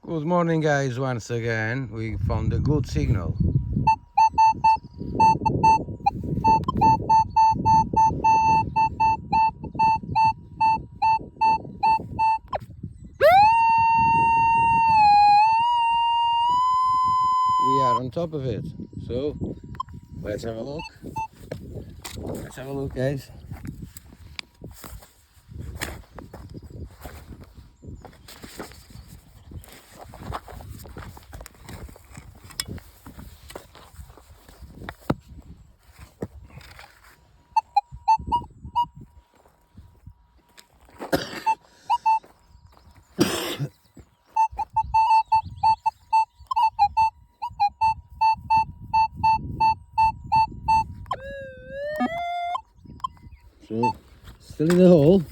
Good morning, guys. Once again we found a good signal. We are on top of it, so let's have a look. Let's have a look, guys. So still in the hole.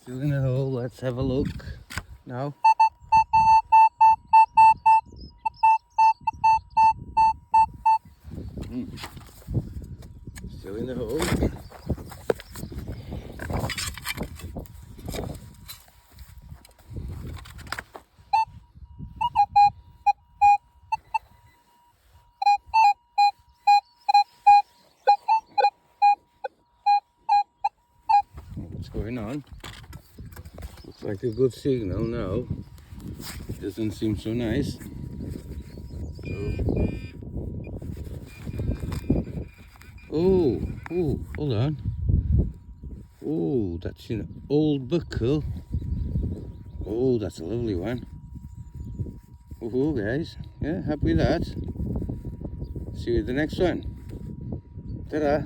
Still in the hole. Let's have a look now. Still in the hole. What's going on? Looks like a good signal now. Doesn't seem so nice. Oh, hold on. Oh, that's an old buckle. Oh, that's a lovely one. Oh, guys. Yeah, happy with that. See you at the next one. Ta-da.